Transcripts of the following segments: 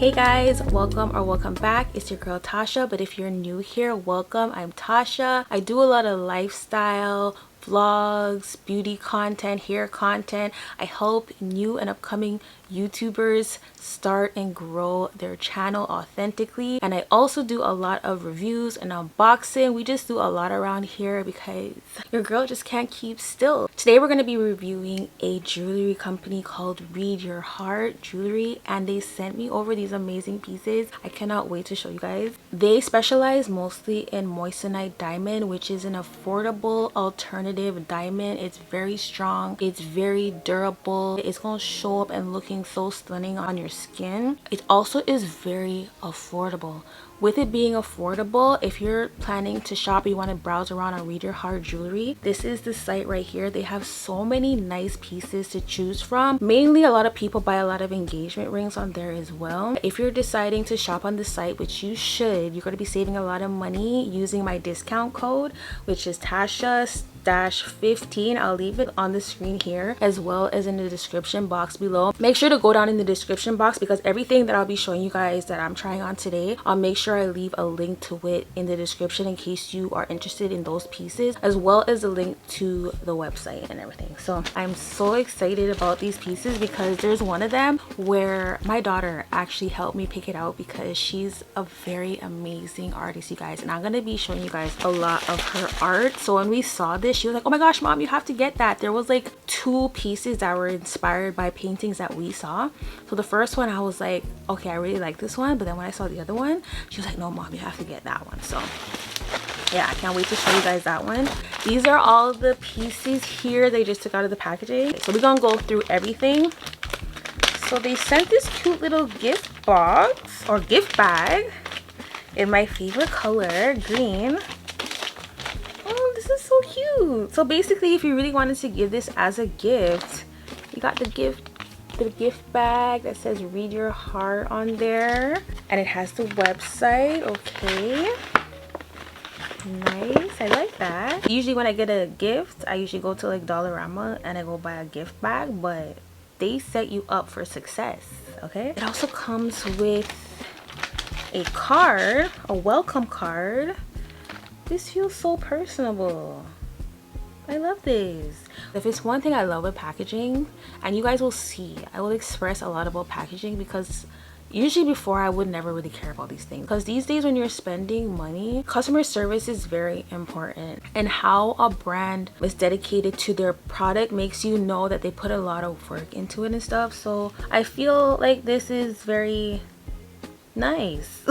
Hey guys, welcome back. It's your girl Tasha, but if you're new here, welcome. I'm Tasha. I do a lot of lifestyle vlogs, beauty content, hair content. I help new and upcoming YouTubers start and grow their channel authentically, and I also do a lot of reviews and unboxing. We just do a lot around here because your girl just can't keep still. Today we're going to be reviewing a jewelry company called Read Your Heart Jewelry, and they sent me over these amazing pieces. I cannot wait to show you guys. They specialize mostly in Moissanite diamond, which is an affordable alternative diamond. It's very strong, it's very durable, it's gonna show up and looking so stunning on your skin. It also is very affordable. With it being affordable, if you're planning to shop, you want to browse around on Read Your Heart Jewelry, this is the site right here. They have so many nice pieces to choose from. Mainly, a lot of people buy a lot of engagement rings on there as well. If you're deciding to shop on the site, which you should, you're going to be saving a lot of money using my discount code, which is Tasha-15. I'll leave it on the screen here as well as in the description box below. Make sure to go down in the description box because everything that I'll be showing you guys that I'm trying on today, I'll make sure I leave a link to it in the description in case you are interested in those pieces, as well as a link to the website and everything. So I'm so excited about these pieces because there's one of them where my daughter actually helped me pick it out because she's a very amazing artist, you guys, and I'm going to be showing you guys a lot of her art. So when we saw this, she was like, oh my gosh mom, you have to get that. There was like 2 pieces that were inspired by paintings that we saw. So the first one I was like, okay, I really like this one, but then when I saw the other one, she was like, no mom, you have to get that one. So yeah, I can't wait to show you guys that one. These are all the pieces here they just took out of the packaging. So we're gonna go through everything. So they sent this cute little gift box or gift bag in my favorite color, green. Oh, this is so cute. So basically, if you really wanted to give this as a gift, you got the gift bag that says Read Your Heart on there, and it has the website. Okay, nice. I like that. Usually when I get a gift, I usually go to like Dollarama and I go buy a gift bag, but they set you up for success. Okay, it also comes with a card, a welcome card. This feels so personable. I love this. If it's one thing I love with packaging, and you guys will see, I will express a lot about packaging because usually before I would never really care about these things, because these days when you're spending money, customer service is very important, and how a brand is dedicated to their product makes you know that they put a lot of work into it and stuff. So I feel like this is very nice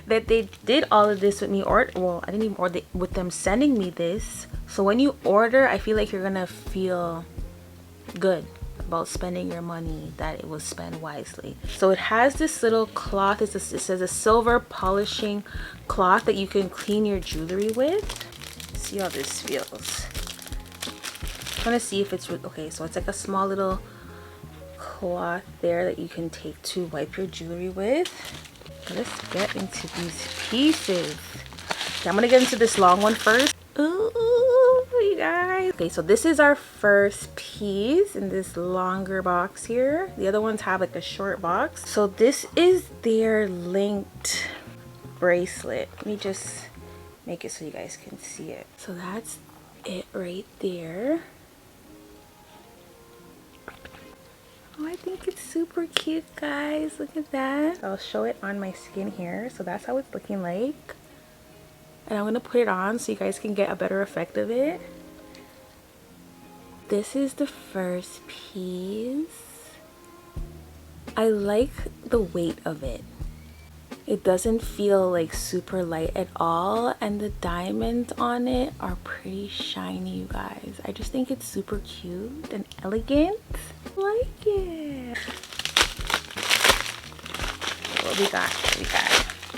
that they did all of this with me, or well, I didn't even order with them sending me this. So when you order, I feel like you're gonna feel good about spending your money, that it was spent wisely. So it has this little cloth. It says a silver polishing cloth that you can clean your jewelry with. See how this feels. I want to see if it's okay. So it's like a small little cloth there that you can take to wipe your jewelry with. Let's get into these pieces. Okay, I'm gonna get into this long one first. Ooh, you guys. Okay, so this is our first piece in this longer box here. The other ones have like a short box. So this is their linked bracelet. Let me just make it so you guys can see it. So that's it right there. Oh, I think it's super cute, guys. Look at that. I'll show it on my skin here. So that's how it's looking like. And I'm going to put it on so you guys can get a better effect of it. This is the first piece. I like the weight of it. It doesn't feel like super light at all, and the diamonds on it are pretty shiny, you guys. I just think it's super cute and elegant. I like it. What we got?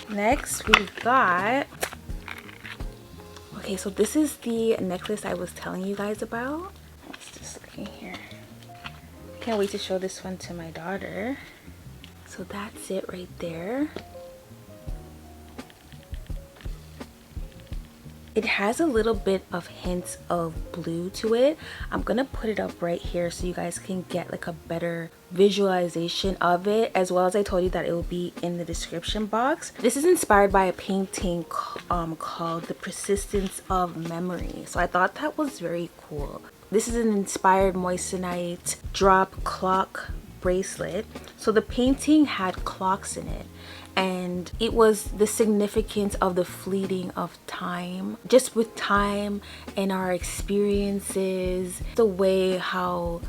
Next we got, okay, so this is the necklace I was telling you guys about. Let's just look in here. Can't wait to show this one to my daughter. So that's it right there. It has a little bit of hints of blue to it. I'm gonna put it up right here so you guys can get like a better visualization of it, as well as I told you that it will be in the description box. This is inspired by a painting called The Persistence of Memory. So I thought that was very cool. This is an inspired moissanite drop clock bracelet. So the painting had clocks in it, and it was the significance of the fleeting of time, just with time and our experiences, the way how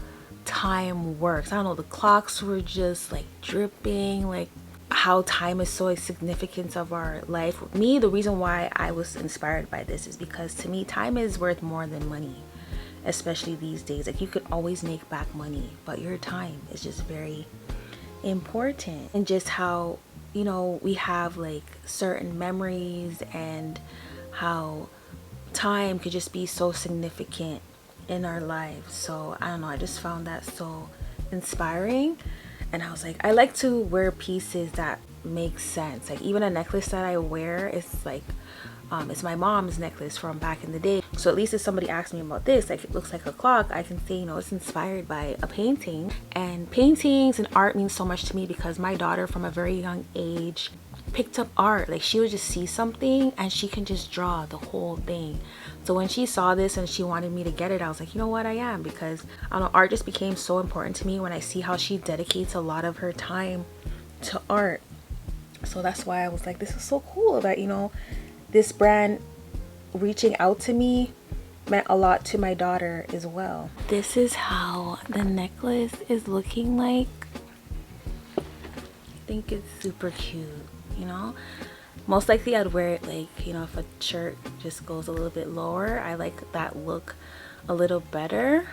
time works. I don't know, the clocks were just like dripping, like how time is so significant of our life. With me, the reason why I was inspired by this is because to me, time is worth more than money, especially these days. Like, you could always make back money, but your time is just very important. And just how, you know, we have like certain memories, and how time could just be so significant in our lives. So I don't know, I just found that so inspiring. And I was like, I like to wear pieces that make sense. Like, even a necklace that I wear is like it's my mom's necklace from back in the day. So at least if somebody asks me about this, like, it looks like a clock, I can say, you know, it's inspired by a painting. And paintings and art means so much to me because my daughter from a very young age picked up art. Like, she would just see something and she can just draw the whole thing. So when she saw this and she wanted me to get it, I was like, you know what, I am. Because I don't know, art just became so important to me when I see how she dedicates a lot of her time to art. So that's why I was like, this is so cool that, you know, this brand reaching out to me meant a lot to my daughter as well. This is how the necklace is looking like. I think it's super cute, you know. Most likely I'd wear it like, you know, if a shirt just goes a little bit lower. I like that look a little better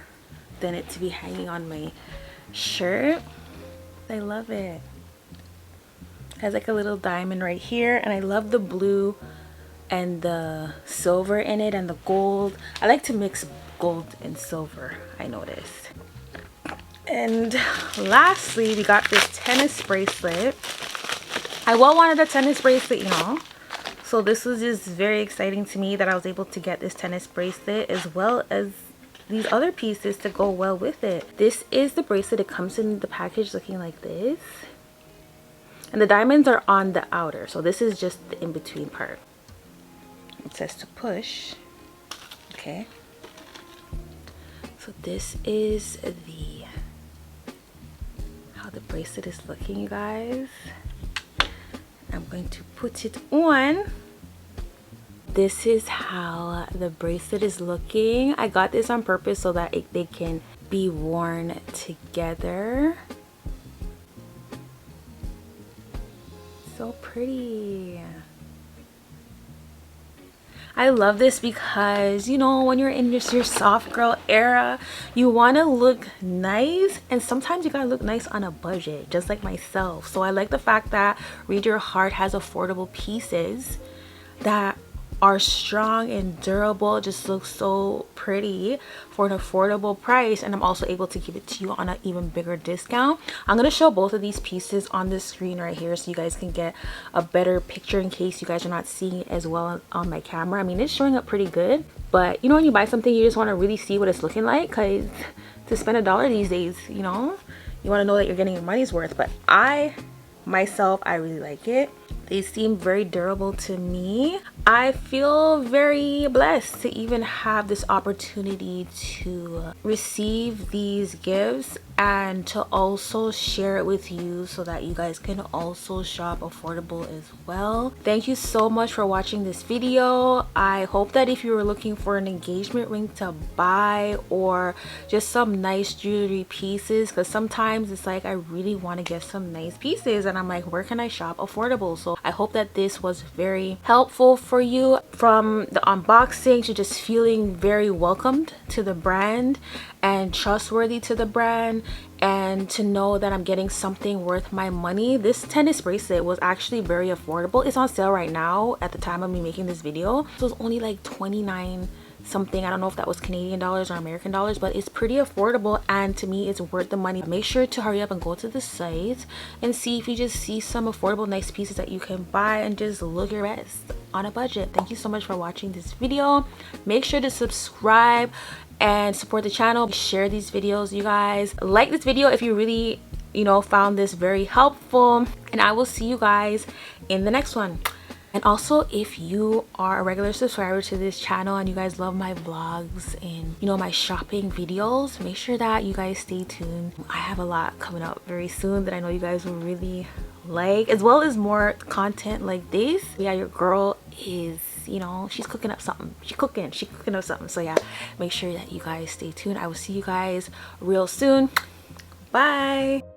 than it to be hanging on my shirt. I love it. It has like a little diamond right here, and I love the blue and the silver in it, and the gold. I like to mix gold and silver, I noticed. And lastly, we got this tennis bracelet. I wanted a tennis bracelet, you know, so this was just very exciting to me that I was able to get this tennis bracelet, as well as these other pieces to go well with it. This is the bracelet. It comes in the package looking like this, and the diamonds are on the outer, so this is just the in-between part. It says to push. Okay, so this is the how the bracelet is looking, you guys. I'm going to put it on. This is how the bracelet is looking. I got this on purpose so that they can be worn together. So pretty. I love this because, you know, when you're in just your soft girl era, you want to look nice, and sometimes you gotta look nice on a budget, just like myself. So I like the fact that Read Your Heart has affordable pieces that are strong and durable. It just looks so pretty for an affordable price, and I'm also able to give it to you on an even bigger discount. I'm going to show both of these pieces on the screen right here so you guys can get a better picture in case you guys are not seeing it as well on my camera. I mean, it's showing up pretty good, but you know, when you buy something, you just want to really see what it's looking like, because to spend $1 these days, you know, you want to know that you're getting your money's worth. But I really like it. They seem very durable to me. I feel very blessed to even have this opportunity to receive these gifts and to also share it with you so that you guys can also shop affordable as well. Thank you so much for watching this video. I hope that if you were looking for an engagement ring to buy, or just some nice jewelry pieces, because sometimes it's like I really want to get some nice pieces and I'm like, where can I shop affordable? So I hope that this was very helpful for you, from the unboxing to just feeling very welcomed to the brand and trustworthy to the brand, and to know that I'm getting something worth my money. This tennis bracelet was actually very affordable. It's on sale right now at the time of me making this video, so it's only like $29 something. I don't know if that was Canadian dollars or American dollars, but it's pretty affordable, and to me it's worth the money. Make sure to hurry up and go to the site and see if you just see some affordable nice pieces that you can buy and just look your best on a budget. Thank you so much for watching this video. Make sure to subscribe and support the channel. Share these videos, you guys. Like this video if you really, you know, found this very helpful, and I will see you guys in the next one. And also, if you are a regular subscriber to this channel and you guys love my vlogs and, you know, my shopping videos, make sure that you guys stay tuned. I have a lot coming up very soon that I know you guys will really like, as well as more content like this. Yeah, your girl is, you know, she's cooking up something. She's cooking up something. So yeah, make sure that you guys stay tuned. I will see you guys real soon. Bye.